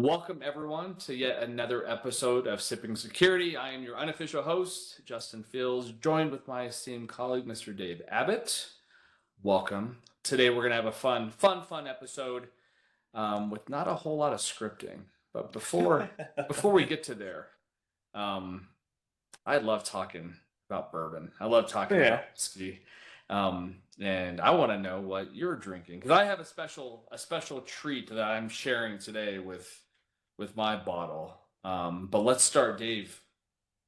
Welcome, everyone, to yet another episode of Sipping Security. I am your unofficial host, Justin Fields, joined with my esteemed colleague, Mr. Dave Abbott. Welcome. Today, we're going to have a fun episode with not a whole lot of scripting. But before we get to there, I love talking about bourbon. I love talking about whiskey. And I want to know what you're drinking, because I have a special treat that I'm sharing today with my bottle. But let's start, Dave.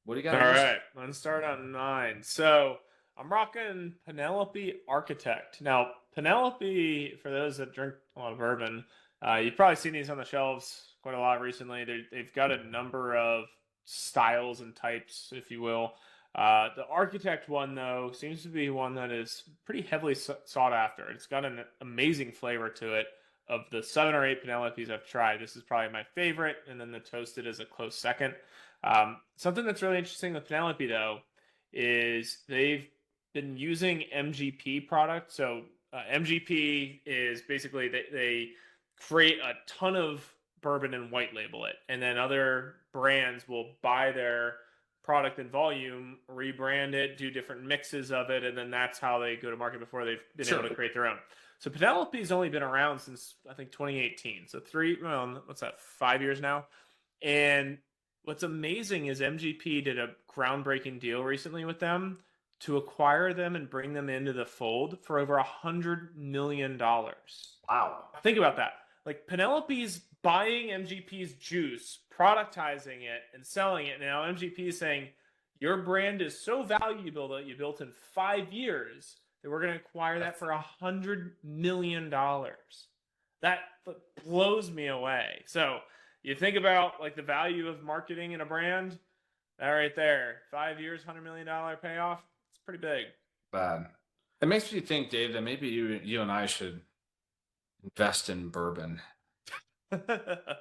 What do you got? All right, let's start on mine. So I'm rocking Penelope Architect. Now, Penelope, for those that drink a lot of bourbon, you've probably seen these on the shelves quite a lot recently. They've got a number of styles and types, if you will. The Architect one, though, seems to be one that is pretty heavily sought after. It's got an amazing flavor to it. Of the 7 or 8 Penelopes I've tried, this is probably my favorite, and then the Toasted is a close second. Something that's really interesting with Penelope, though, is they've been using MGP products. So MGP is basically they create a ton of bourbon and white label it, and then other brands will buy their product in volume, rebrand it, do different mixes of it, and then that's how they go to market before they've been able to create their own. So Penelope's only been around since, I think, 2018. So 5 years now. And what's amazing is MGP did a groundbreaking deal recently with them to acquire them and bring them into the fold for over $100 million. Wow. Think about that. Like, Penelope's buying MGP's juice, productizing it, and selling it. Now MGP is saying, your brand is so valuable that you built in 5 years that we're going to acquire that for $100 million. That blows me away. So you think about like the value of marketing in a brand, that right there, 5 years, $100 million payoff. It's pretty big. Bad. It makes me think, Dave, that maybe you and I should invest in bourbon.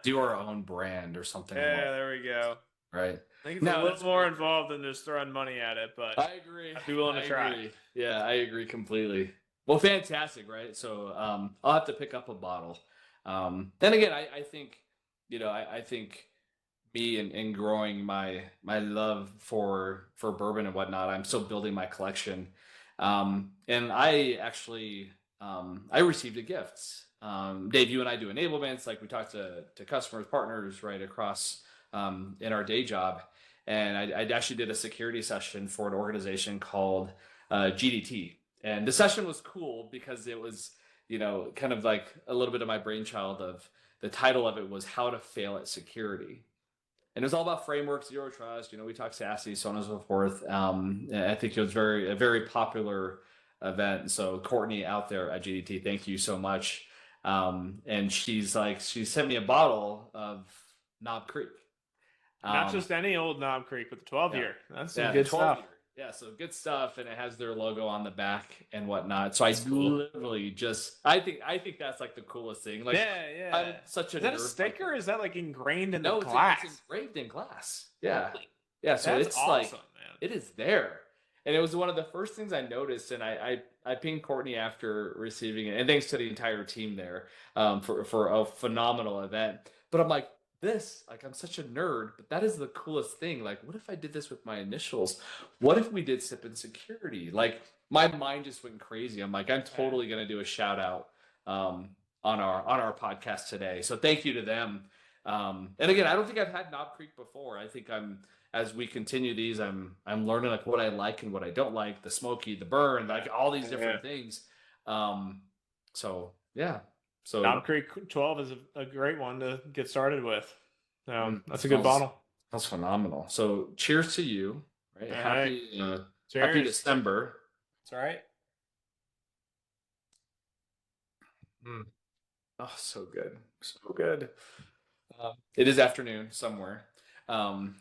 Do our own brand or something. Yeah, there we go. Right. I think it's a little more involved than just throwing money at it, but I agree. I'd be willing to try. Agree. Yeah, I agree completely. Well, fantastic, right? So I'll have to pick up a bottle. Then again, I think, I think me and growing my love for bourbon and whatnot, I'm still building my collection. And I actually, I received a gift. Dave, you and I do enablements, like we talk to customers, partners, right, across in our day job. And I actually did a security session for an organization called GDT. And the session was cool because it was, kind of like a little bit of my brainchild. Of the title of it was How to Fail at Security. And it was all about frameworks, Zero Trust, we talked SASE, so on and so forth. I think it was a very popular event. So Courtney out there at GDT, thank you so much. And she sent me a bottle of Knob Creek. Not just any old Knob Creek, but the 12-year. That's some good stuff. Yeah, so good stuff, and it has their logo on the back and whatnot. So I literally I think that's like the coolest thing. Like, yeah. I'm such a nerd. Is that a sticker? Or is that like ingrained in the glass? It's engraved in glass. Yeah, yeah. So that's it's awesome, like, man. it is there, and it was one of the first things I noticed. And I pinged Courtney after receiving it, and thanks to the entire team there for a phenomenal event. But I'm like, I'm such a nerd, but that is the coolest thing. Like, what if I did this with my initials? What if we did Sip and Security? Like, my mind just went crazy. I'm like, I'm totally going to do a shout out on our podcast today. So thank you to them. And again, I don't think I've had Knob Creek before. I think as we continue these, I'm learning like what I like and what I don't like, the smoky, the burn, like all these different things. So yeah. So Knob Creek 12 is a great one to get started with. That's a good bottle. That's phenomenal. So cheers to you. Right? Happy December. That's all right. Oh, so good. So good. It is afternoon somewhere.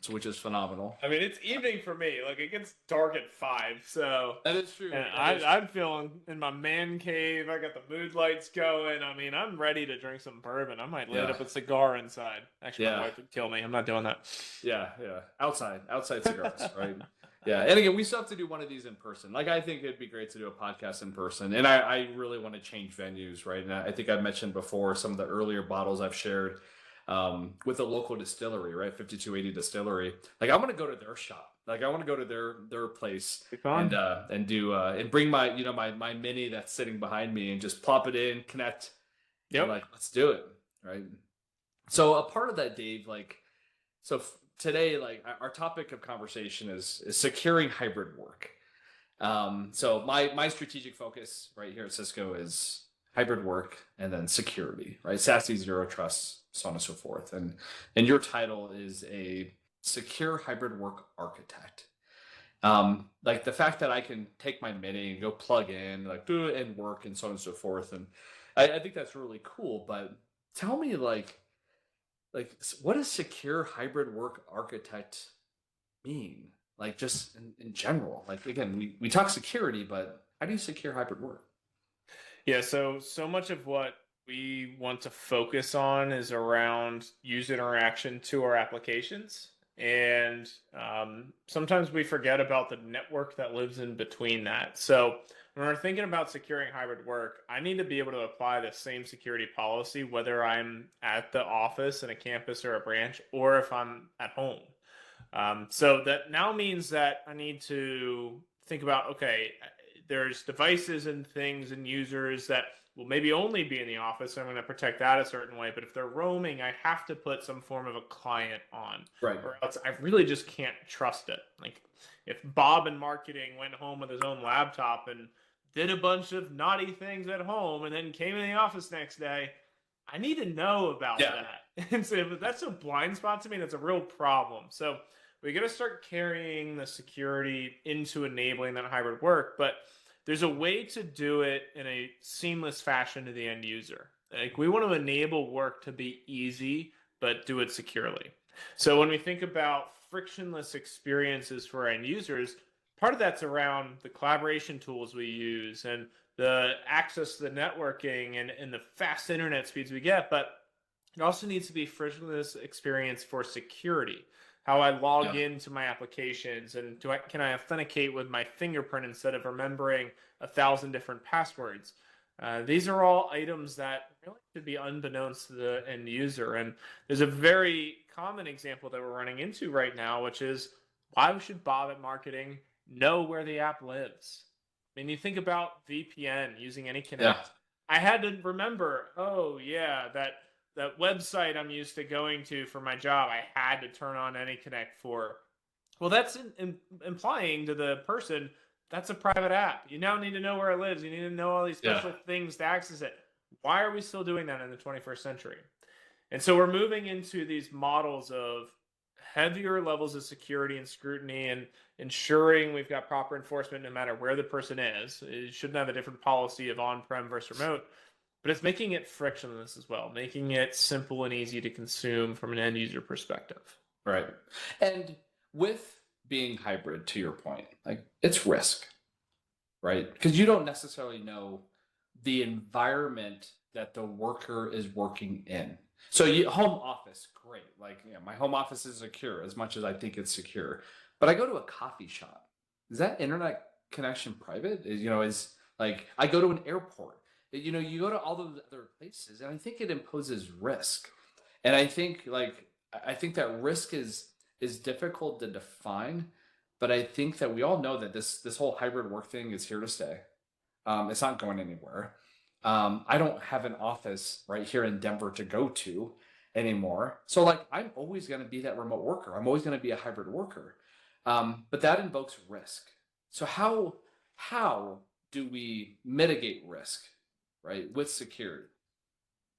Which is phenomenal. I mean, it's evening for me. Like, it gets dark at 5, so that is true. And I'm feeling in my man cave. I got the mood lights going. I mean, I'm ready to drink some bourbon. I might light up a cigar inside. Actually, my wife would kill me. I'm not doing that. Yeah. Outside cigars, right? Yeah. And again, we still have to do one of these in person. Like, I think it'd be great to do a podcast in person. And I really want to change venues, right? And I think I've mentioned before some of the earlier bottles I've shared. with a local distillery, right? 5280 Distillery. Like I want to go to their shop. Like I want to go to their place Be fun. and do and bring my my mini that's sitting behind me and just plop it in, connect, and Yep. like let's do it, right? So a part of that, Dave, like today, like our topic of conversation is securing hybrid work. So my strategic focus right here at Cisco is hybrid work and then security, right? SASE, Zero Trust, so on and so forth. And your title is a secure hybrid work architect. Like the fact that I can take my mini and go plug in, like do it and work and so on and so forth. And I think that's really cool. But tell me like what does secure hybrid work architect mean? Like just in general. Like again, we talk security, but how do you secure hybrid work? Yeah, so much of what we want to focus on is around user interaction to our applications. And sometimes we forget about the network that lives in between that. So when we're thinking about securing hybrid work, I need to be able to apply the same security policy, whether I'm at the office in a campus or a branch, or if I'm at home. So that now means that I need to think about, okay, there's devices and things and users that will maybe only be in the office. So I'm going to protect that a certain way. But if they're roaming, I have to put some form of a client on, Right. or else I really just can't trust it. Like if Bob in marketing went home with his own laptop and did a bunch of naughty things at home and then came in the office next day, I need to know about Yeah. that. And so if that's a blind spot to me, that's a real problem. So we got to start carrying the security into enabling that hybrid work, but there's a way to do it in a seamless fashion to the end user. Like we want to enable work to be easy, but do it securely. So when we think about frictionless experiences for end users, part of that's around the collaboration tools we use and the access to the networking and the fast internet speeds we get, but it also needs to be frictionless experience for security. How I log Yeah. into my applications and can I authenticate with my fingerprint instead of remembering 1,000 different passwords? These are all items that really should be unbeknownst to the end user. And there's a very common example that we're running into right now, which is why should Bob at marketing know where the app lives? I mean, you think about VPN using any Yeah. connect. I had to remember, oh yeah, that website I'm used to going to for my job, I had to turn on AnyConnect for. Well, that's implying to the person that's a private app. You now need to know where it lives. You need to know all these Yeah. special things to access it. Why are we still doing that in the 21st century? And so we're moving into these models of heavier levels of security and scrutiny and ensuring we've got proper enforcement no matter where the person is. It shouldn't have a different policy of on-prem versus remote, but it's making it frictionless as well, making it simple and easy to consume from an end user perspective. Right. And with being hybrid, to your point, like it's risk, right? Because you don't necessarily know the environment that the worker is working in. So home office, great. Like, yeah, my home office is secure as much as I think it's secure. But I go to a coffee shop. Is that internet connection private? Is like I go to an airport. You go to all those other places, and I think it imposes risk. And I think that risk is difficult to define, but I think that we all know that this whole hybrid work thing is here to stay. It's not going anywhere. I don't have an office right here in Denver to go to anymore. So like I'm always going to be that remote worker. I'm always going to be a hybrid worker. But that invokes risk. So how do we mitigate risk, right, with security?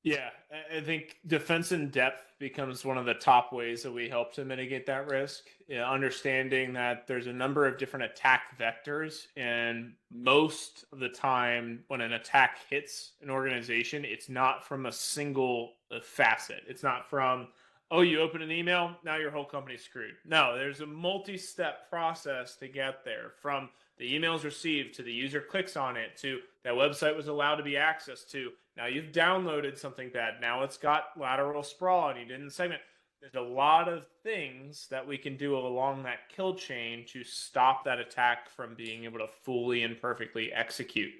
Yeah, I think defense in depth becomes one of the top ways that we help to mitigate that risk. Understanding that there's a number of different attack vectors, and most of the time, when an attack hits an organization, it's not from a single facet. It's not from, oh, you open an email, now your whole company's screwed. No, there's a multi-step process to get there, from the email's received to the user clicks on it to that website was allowed to be accessed to. Now you've downloaded something bad. Now it's got lateral sprawl and you didn't segment. There's a lot of things that we can do along that kill chain to stop that attack from being able to fully and perfectly execute.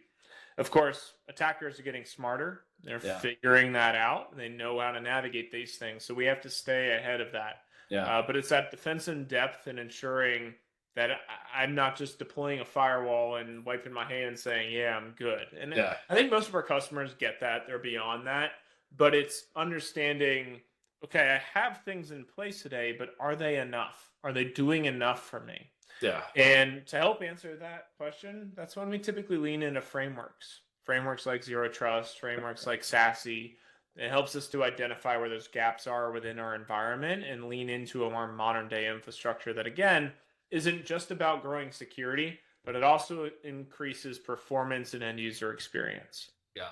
Of course, attackers are getting smarter. They're Yeah. figuring that out. They know how to navigate these things. So we have to stay ahead of that. Yeah. But it's that defense in depth and ensuring that I'm not just deploying a firewall and wiping my hands saying, yeah, I'm good. And Yeah. I think most of our customers get that. They're beyond that. But it's understanding, okay, I have things in place today, but are they enough? Are they doing enough for me? Yeah. And to help answer that question, that's when we typically lean into frameworks. Frameworks like Zero Trust, frameworks like SASE. It helps us to identify where those gaps are within our environment and lean into a more modern day infrastructure that, again, isn't just about growing security, but it also increases performance and end user experience. Yeah.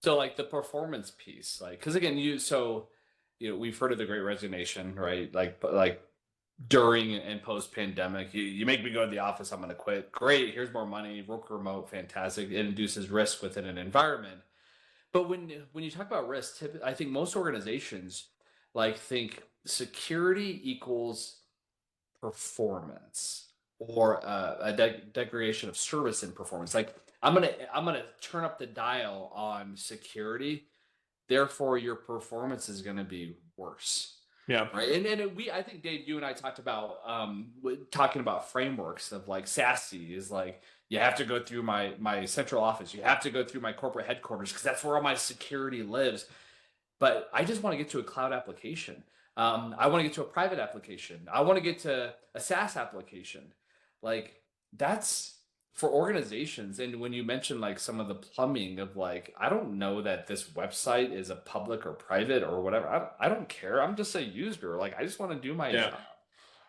So like the performance piece, like, because again, we've heard of the Great Resignation, right? Like during and post pandemic, you make me go to the office, I'm going to quit. Great, here's more money, work remote, fantastic. It induces risk within an environment. But when you talk about risk, I think most organizations like think security equals performance or a degradation of service and performance. Like I'm gonna turn up the dial on security, therefore your performance is gonna be worse. Yeah. Right. And I think Dave, you and I talked about talking about frameworks of like SASE is like you have to go through my central office, you have to go through my corporate headquarters because that's where all my security lives. But I just want to get to a cloud application. I want to get to a private application. I want to get to a SaaS application. Like that's for organizations. And when you mention like some of the plumbing of like, I don't know that this website is a public or private or whatever. I don't care. I'm just a user. Like I just want to do my job.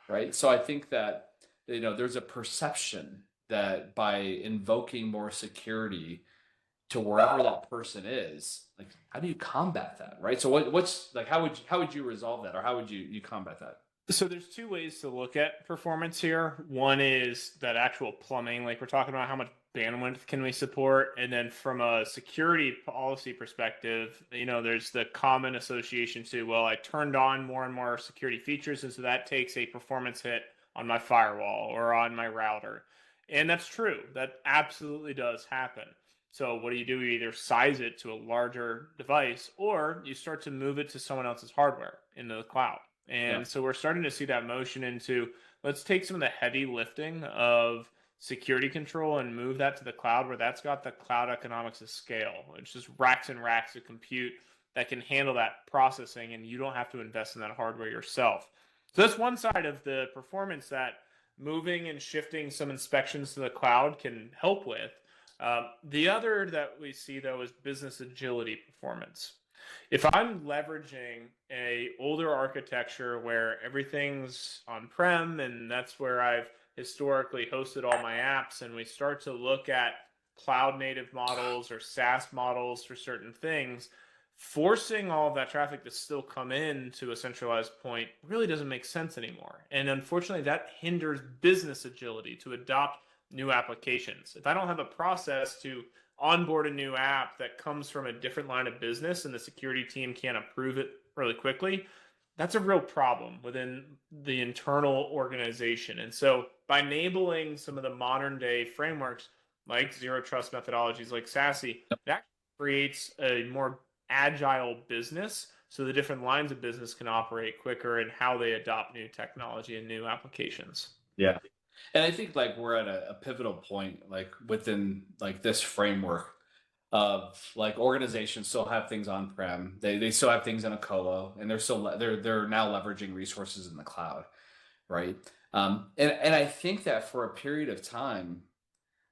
Right. So I think that, there's a perception that by invoking more security to wherever that person is, like how do you combat that, right? So what's like how would you resolve that, or how would you combat that? So there's two ways to look at performance here. One is that actual plumbing, like we're talking about how much bandwidth can we support, and then from a security policy perspective, there's the common association to, well, I turned on more and more security features, and so that takes a performance hit on my firewall or on my router. And that's true. That absolutely does happen. So what do? You either size it to a larger device or you start to move it to someone else's hardware into the cloud. Yeah. And so we're starting to see that motion into, let's take some of the heavy lifting of security control and move that to the cloud, where that's got the cloud economics of scale. It's just racks and racks of compute that can handle that processing, and you don't have to invest in that hardware yourself. So that's one side of the performance that moving and shifting some inspections to the cloud can help with. The other that we see, though, is business agility performance. If I'm leveraging a older architecture where everything's on-prem and that's where I've historically hosted all my apps, and we start to look at cloud native models or SaaS models for certain things, forcing all of that traffic to still come in to a centralized point really doesn't make sense anymore. And unfortunately, that hinders business agility to adopt new applications. If I don't have a process to onboard a new app that comes from a different line of business and the security team can't approve it really quickly, that's a real problem within the internal organization. And so by enabling some of the modern day frameworks like Zero Trust methodologies like SASE, that creates a more agile business so the different lines of business can operate quicker in how they adopt new technology and new applications. Yeah. And I think like we're at a pivotal point, like within like this framework of like organizations still have things on prem, they still have things in a colo, and they're now leveraging resources in the cloud, right? And I think that for a period of time,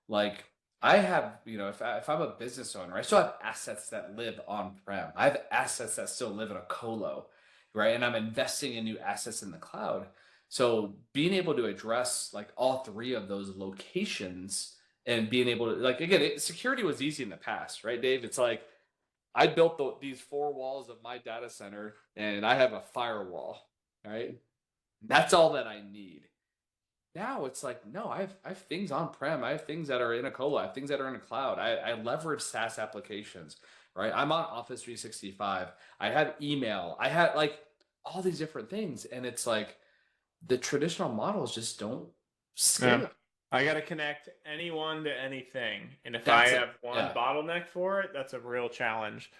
like I have, if I'm a business owner, I still have assets that live on prem. I have assets that still live in a colo, right? And I'm investing in new assets in the cloud. So being able to address like all three of those locations and being able to like again, security was easy in the past, right, Dave? It's like I built these four walls of my data center and I have a firewall, right? That's all that I need. Now it's like, no, I have things on prem. I have things that are in a colo. I have things that are in a cloud. I leverage SaaS applications, right? I'm on Office 365. I have email. I have like all these different things. And it's like the traditional models just don't scale. Yeah. I got to connect anyone to anything. And if I That's it. have one Yeah. bottleneck for it, that's a real challenge.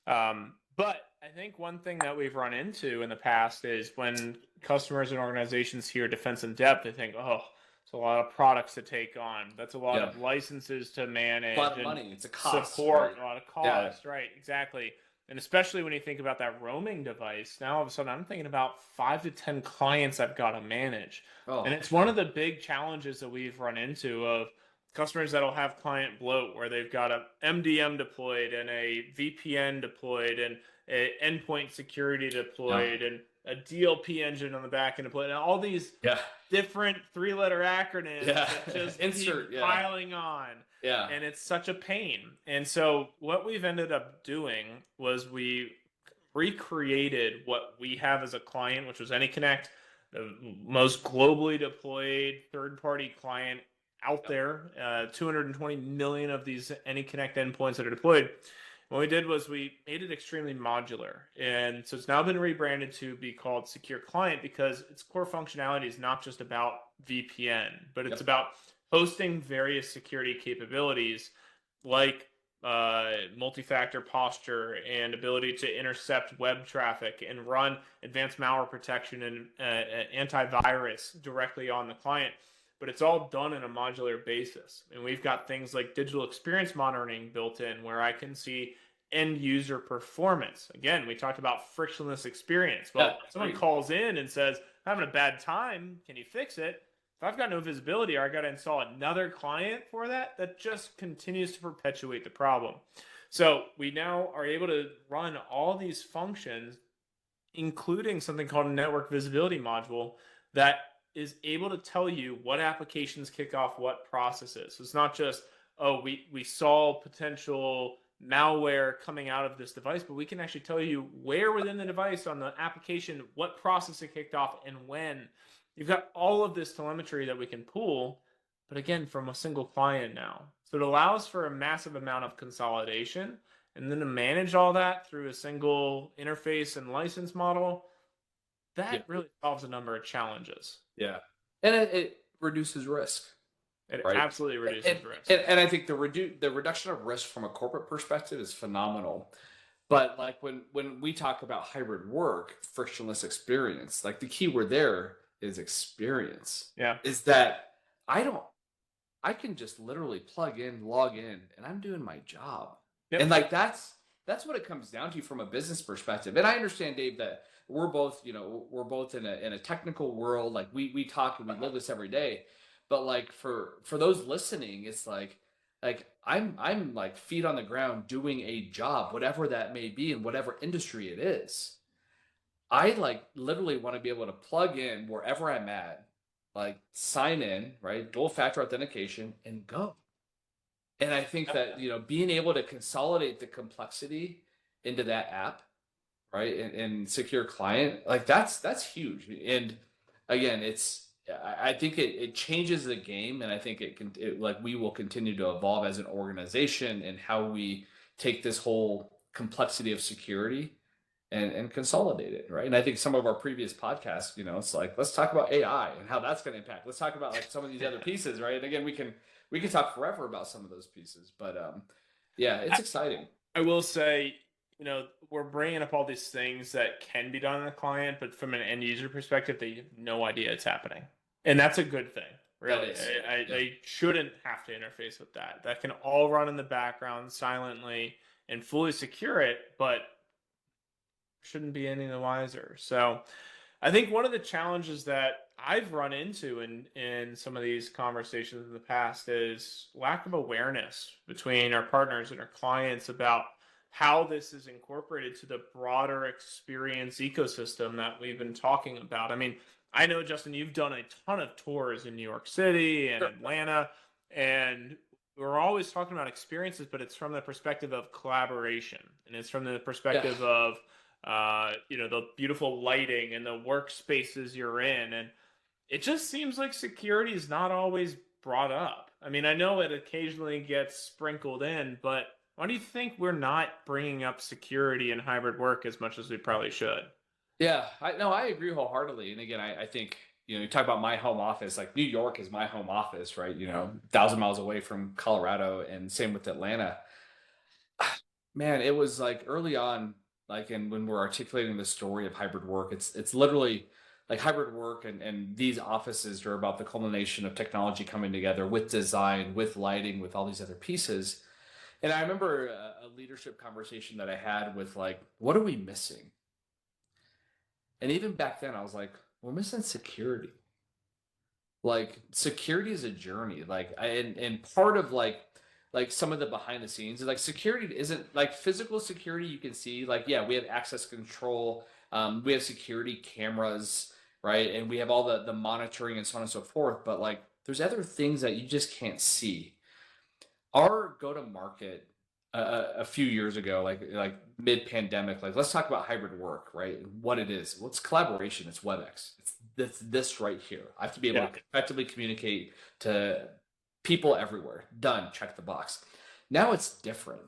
But I think one thing that we've run into in the past is when customers and organizations hear defense in depth, they think, oh, it's a lot of products to take on. That's a lot Yeah. of licenses to A lot manage of and money. It's a cost, support, right? a lot of Yeah. cost, right? Exactly. And especially when you think about that roaming device, now all of a sudden I'm thinking about 5 to 10 clients I've got to manage. And Oh, it's one of the big challenges that we've run into of customers that'll have client bloat where they've got a MDM deployed and a VPN deployed and a endpoint security yeah. deployed and a DLP engine on the back end deployed and all these Yeah. different 3-letter acronyms Yeah. that just Insert. keep Yeah. piling on. Yeah. And it's such a pain. And so what we've ended up doing was we recreated what we have as a client, which was AnyConnect, the most globally deployed third-party client out there. 220 million of these AnyConnect endpoints that are deployed. What we did was we made it extremely modular. And so it's now been rebranded to be called Secure Client because its core functionality is not just about VPN, but it's about hosting various security capabilities like multi-factor posture and ability to intercept web traffic and run advanced malware protection and antivirus directly on the client. But it's all done in a modular basis. And we've got things like digital experience monitoring built in where I can see end user performance. Again, we talked about frictionless experience. Well, Yeah. someone calls in and says, I'm having a bad time. Can you fix it? If I've got no visibility or I got to install another client for that, that just continues to perpetuate the problem. So we now are able to run all these functions, including something called a network visibility module that is able to tell you what applications kick off what processes. So it's not just, oh, we saw potential malware coming out of this device, but we can actually tell you where within the device on the application, what process it kicked off and when. You've got all of this telemetry that we can pull, but again, from a single client now. So it allows for a massive amount of consolidation and then to manage all that through a single interface and license model, that really solves a number of challenges. Yeah. And it reduces risk. It Right. absolutely reduces risk. And I think the reduction of risk from a corporate perspective is phenomenal. But like when we talk about hybrid work, frictionless experience, like the key word there is experience. Yeah. Is that I can just literally plug in, log in, and I'm doing my job. Yep. And like that's what it comes down to from a business perspective. And I understand, Dave, that we're both in a technical world. Like we talk and we live this every day. But like for those listening, it's like I'm like feet on the ground doing a job, whatever that may be in whatever industry it is. I like literally want to be able to plug in wherever I'm at, like sign in, right? Dual factor authentication and go. And I think that, being able to consolidate the complexity into that app, right? And secure client, like that's huge. And again, I think it changes the game, and I think like we will continue to evolve as an organization and how we take this whole complexity of security and consolidate it, right? And I think some of our previous podcasts, it's like, let's talk about AI and how that's going to impact. Let's talk about like some of these other pieces, right? And again, we can talk forever about some of those pieces, but yeah, it's exciting. I will say, we're bringing up all these things that can be done on the client, but from an end user perspective, they have no idea it's happening. And that's a good thing, really. I shouldn't have to interface with that. That can all run in the background silently and fully secure it, but shouldn't be any the wiser. So I think one of the challenges that I've run into in some of these conversations in the past is lack of awareness between our partners and our clients about how this is incorporated to the broader experience ecosystem that we've been talking about. I mean, I know, Justin, you've done a ton of tours in New York City and Atlanta, and we're always talking about experiences, but it's from the perspective of collaboration, and it's from the perspective of the beautiful lighting and the workspaces you're in. And it just seems like security is not always brought up. I mean, I know it occasionally gets sprinkled in, but why do you think we're not bringing up security and hybrid work as much as we probably should? Yeah, I agree wholeheartedly. And again, I think, you talk about my home office, like New York is my home office, right? 1,000 miles away from Colorado, and same with Atlanta. Man, it was like early on, like, and when we're articulating the story of hybrid work, it's literally like hybrid work, and these offices are about the culmination of technology coming together with design, with lighting, with all these other pieces. And I remember a leadership conversation that I had with, like, what are we missing? And even back then, I was like, we're missing security. Like, security is a journey. Like, and part of, like some of the behind the scenes is, like, security isn't like physical security. You can see, like, yeah, we have access control, we have security cameras, right, and we have all the monitoring and so on and so forth. But, like, there's other things that you just can't see. Our go to market a few years ago, like mid pandemic, like, let's talk about hybrid work, right? What it is. Well, it's collaboration. It's WebEx. It's this right here. I have to be able Yeah. to effectively communicate to people everywhere. Done. Check the box. Now it's different.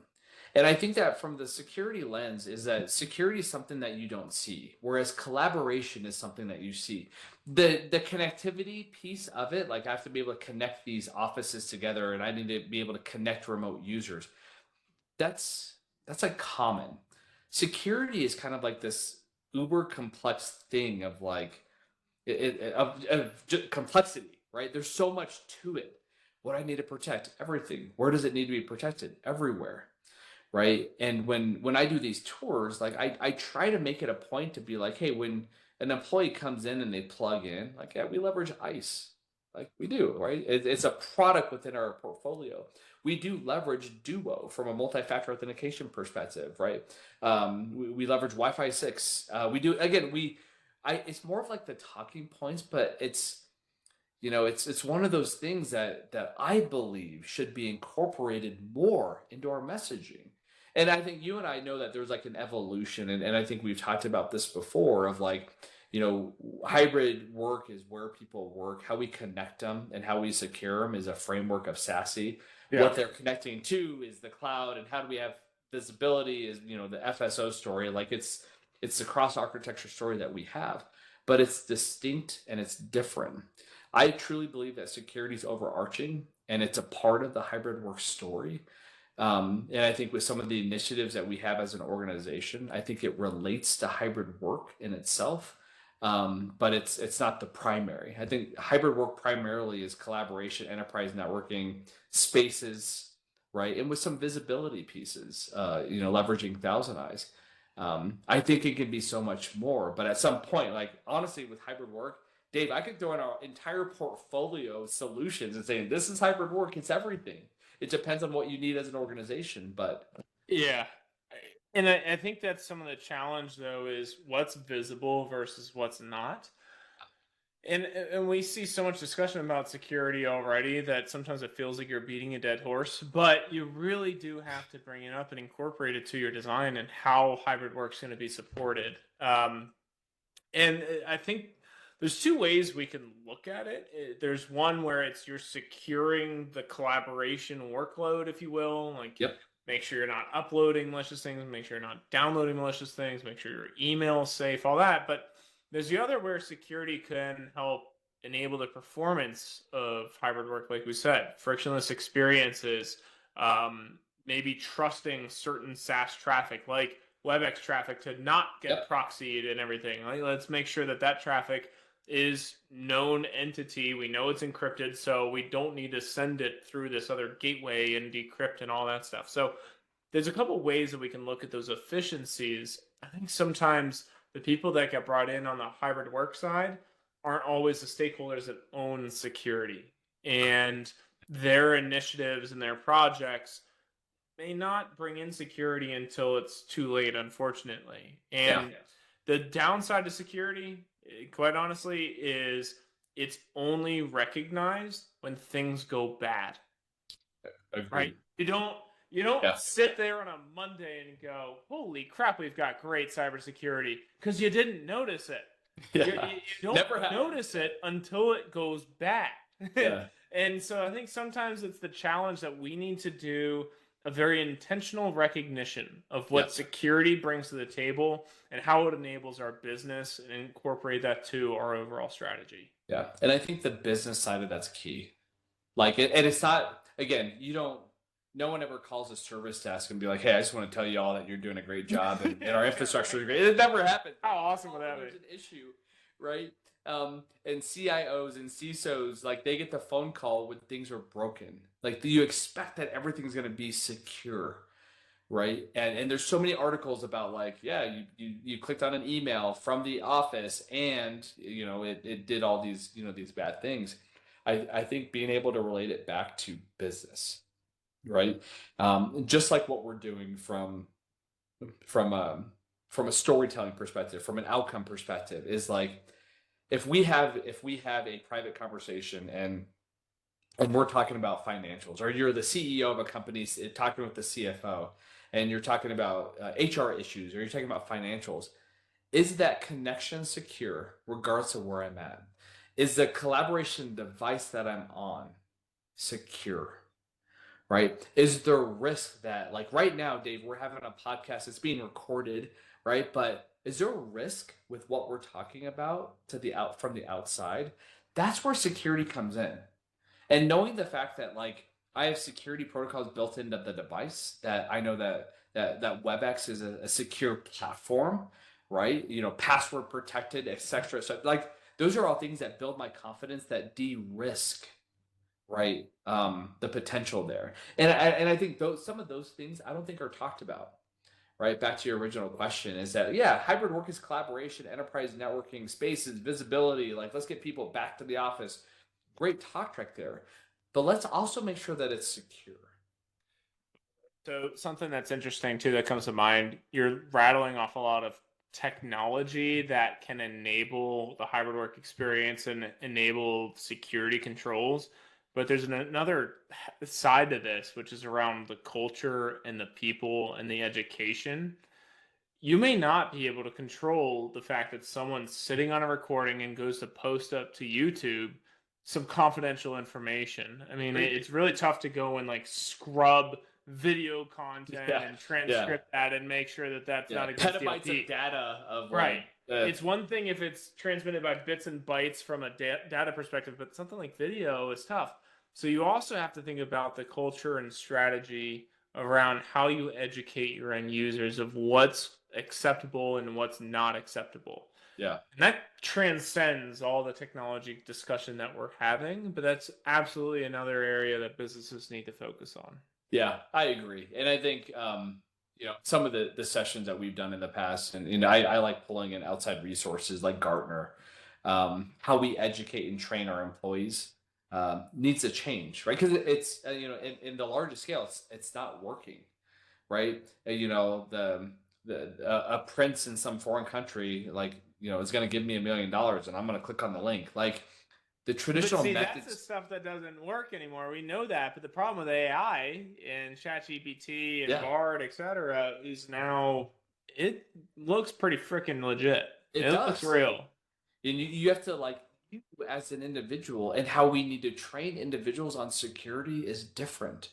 And I think that from the security lens is that security is something that you don't see, whereas collaboration is something that you see. The connectivity piece of it, like, I have to be able to connect these offices together, and I need to be able to connect remote users. That's like common. Security is kind of like this uber complex thing of, like, of complexity, right? There's so much to it. What I need to protect, everything. Where does it need to be protected? Everywhere, right? And when I do these tours, like, I try to make it a point to be like, hey, when an employee comes in and they plug in, like, yeah, we leverage ICE, like we do, right? It's a product within our portfolio. We do leverage Duo from a multi-factor authentication perspective, right? We leverage Wi-Fi 6. We do, again, it's more of like the talking points, but it's one of those things that I believe should be incorporated more into our messaging. And I think you and I know that there's, like, an evolution, and I think we've talked about this before of, like, hybrid work is where people work, how we connect them and how we secure them is a framework of SASE. Yeah. What they're connecting to is the cloud, and how do we have visibility is, the FSO story. Like, it's the cross architecture story that we have, but it's distinct and it's different. I truly believe that security is overarching and it's a part of the hybrid work story. And I think with some of the initiatives that we have as an organization, I think it relates to hybrid work in itself. But it's not the primary. I think hybrid work primarily is collaboration, enterprise networking, spaces, right? And with some visibility pieces, leveraging Thousand Eyes. I think it can be so much more. But at some point, like, honestly, with hybrid work, Dave, I could throw in our entire portfolio of solutions and say, this is hybrid work. It's everything. It depends on what you need as an organization, but Yeah. And I think that's some of the challenge, though, is what's visible versus what's not. And we see so much discussion about security already that sometimes it feels like you're beating a dead horse, but you really do have to bring it up and incorporate it to your design and how hybrid work's going to be supported. And I think there's two ways we can look at it. There's one where it's you're securing the collaboration workload, if you will, like, yep. make sure you're not uploading malicious things, make sure you're not downloading malicious things, make sure your email is safe, all that. But there's the other where security can help enable the performance of hybrid work, like we said, frictionless experiences, maybe trusting certain SaaS traffic, like WebEx traffic, to not get proxied and everything. Like, let's make sure that traffic is known entity. We know it's encrypted, so we don't need to send it through this other gateway and decrypt and all that stuff. So there's a couple ways that we can look at those efficiencies. I think sometimes the people that get brought in on the hybrid work side aren't always the stakeholders that own security, and their initiatives and their projects may not bring in security until it's too late, unfortunately. And the downside to security, quite honestly, is it's only recognized when things go bad. Agreed. Right? You don't sit there on a Monday and go, "Holy crap, we've got great cybersecurity," because you didn't notice it. You don't notice it until it goes bad. And so I think sometimes it's the challenge that we need to do a very intentional recognition of what Yep. security brings to the table and how it enables our business and incorporate that to our overall strategy. Yeah. And I think the business side of that's key. Like and it's not, again, you don't, no one ever calls a service desk and be like, hey, I just want to tell you all that you're doing a great job and our infrastructure is great. It never happens. How awesome would that be? There's an issue, right? And CIOs and CISOs, like they get the phone call when things are broken. Like you expect that everything's going to be secure, right? And there's so many articles about like, yeah, you clicked on an email from the office and it did all these these bad things. I think being able to relate it back to business, right? Just like what we're doing from from a storytelling perspective, from an outcome perspective, is like if we have a private conversation and we're talking about financials, or you're the CEO of a company talking with the CFO, and you're talking about HR issues, or you're talking about financials, is that connection secure regardless of where I'm at? Is the collaboration device that I'm on secure? Right? Is there risk that, like right now, Dave, we're having a podcast, it's being recorded, right? But is there a risk with what we're talking about from the outside? That's where security comes in. And knowing the fact that like I have security protocols built into the device, that I know that WebEx is a secure platform, right? Password protected, etc. So like those are all things that build my confidence, that de-risk, right, the potential there. And I think some of those things I don't think are talked about. Right, back to your original question, is that yeah, hybrid work is collaboration, enterprise networking, spaces, visibility. Like let's get people back to the office. Great talk track there, but let's also make sure that it's secure. So something that's interesting too that comes to mind, you're rattling off a lot of technology that can enable the hybrid work experience and enable security controls. But there's another side to this, which is around the culture and the people and the education. You may not be able to control the fact that someone's sitting on a recording and goes to post up to YouTube some confidential information. I mean, it's really tough to go and like scrub video content and transcript that and make sure that that's not against petabytes DLP. of data of right. It's one thing if it's transmitted by bits and bytes from a data perspective, but something like video is tough. So you also have to think about the culture and strategy around how you educate your end users of what's acceptable and what's not acceptable. Yeah. And that transcends all the technology discussion that we're having, but that's absolutely another area that businesses need to focus on. Yeah, I agree. And I think some of the sessions that we've done in the past, and I like pulling in outside resources like Gartner, how we educate and train our employees needs to change, right? Because it's in the largest scale, it's not working, right? A prince in some foreign country, like is going to give me $1 million, and I'm going to click on the link, like. The traditional methods. That's the stuff that doesn't work anymore. We know that, but the problem with AI and ChatGPT and Bard, etc., is now it looks pretty freaking legit. It looks real. And you have to like, you as an individual, and how we need to train individuals on security is different.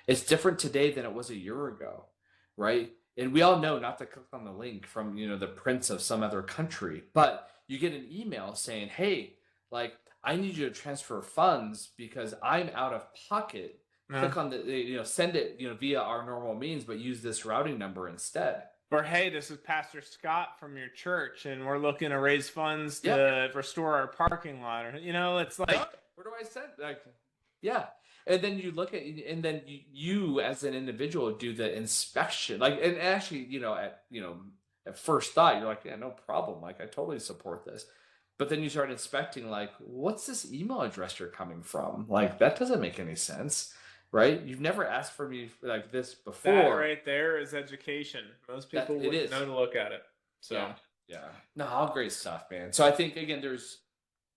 It's different today than it was a year ago, right? And we all know not to click on the link from the prince of some other country, but you get an email saying, hey, like, I need you to transfer funds because I'm out of pocket. Click on the, send it, via our normal means, but use this routing number instead. Or, hey, this is Pastor Scott from your church, and we're looking to raise funds to restore our parking lot. Or, it's like, where do I send? Like, yeah. And then you look at, and then you as an individual do the inspection. Like, and actually, at first thought, you're like, yeah, no problem. Like, I totally support this. But then you start inspecting, like, what's this email address you're coming from? Like, that doesn't make any sense, right? You've never asked for me like this before. That right there is education. Most people wouldn't know to look at it. So yeah. No, all great stuff, man. So I think again, there's,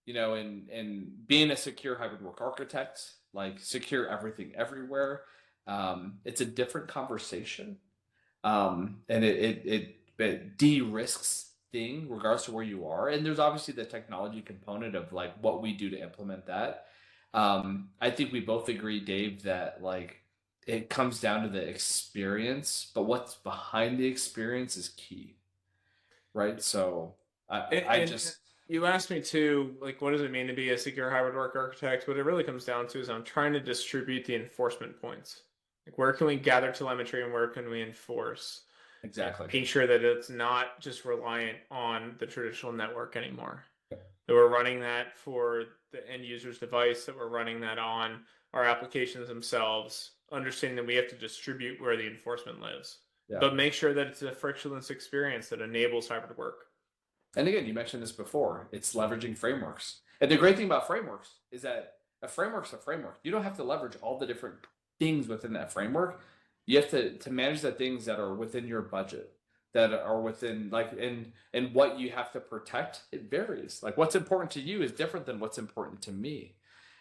in being a secure hybrid work architect, like secure everything everywhere. It's a different conversation, and it de-risks thing regardless of where you are, and there's obviously the technology component of like what we do to implement that. I think we both agree, Dave, that like it comes down to the experience, but what's behind the experience is key, right? So I just you asked me too, like, what does it mean to be a secure hybrid work architect? What it really comes down to is I'm trying to distribute the enforcement points. Like, where can we gather telemetry and where can we enforce? exactly. Making sure that it's not just reliant on the traditional network anymore. That we're running that for the end user's device, that we're running that on our applications themselves, understanding that we have to distribute where the enforcement lives. Yeah. But make sure that it's a frictionless experience that enables hybrid work. And again, you mentioned this before, it's leveraging frameworks. And the great thing about frameworks is that a framework's a framework. You don't have to leverage all the different things within that framework. You have to manage the things that are within your budget, that are within like and what you have to protect. It varies. Like what's important to you is different than what's important to me,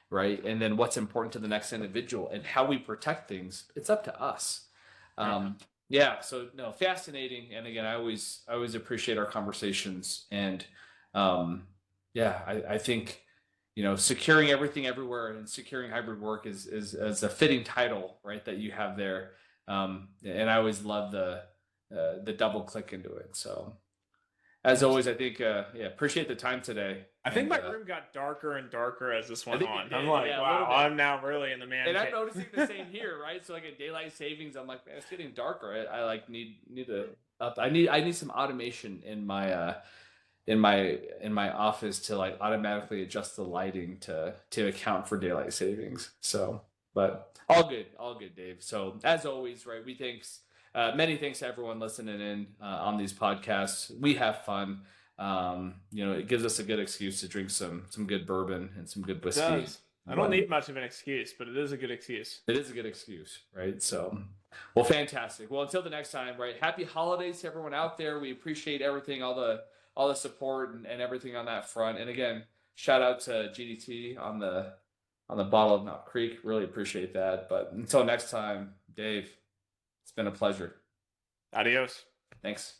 right? And then what's important to the next individual and how we protect things. It's up to us. Yeah, so no, fascinating. And again, I always appreciate our conversations. And yeah, I think securing everything everywhere and securing hybrid work is a fitting title, right? That you have there. And I always love the double click into it. So as always, I think appreciate the time today. I think my room got darker and darker as this went on. I'm like, yeah, wow, I'm now really in the man and cave. I'm noticing the same here, right? So like at daylight savings, I'm like, man, it's getting darker. I like need to up. I need some automation in my office to like automatically adjust the lighting to account for daylight savings. So, but all good, Dave. So as always, right? Many thanks to everyone listening in on these podcasts. We have fun. It gives us a good excuse to drink some good bourbon and some good whiskey. It does. I don't need much of an excuse, but it is a good excuse. It is a good excuse, right? So, well, fantastic. Well, until the next time, right? Happy holidays to everyone out there. We appreciate everything, all the support and everything on that front. And again, shout out to GDT on the bottle of Mount Creek. Really appreciate that. But until next time, Dave, it's been a pleasure. Adios. Thanks.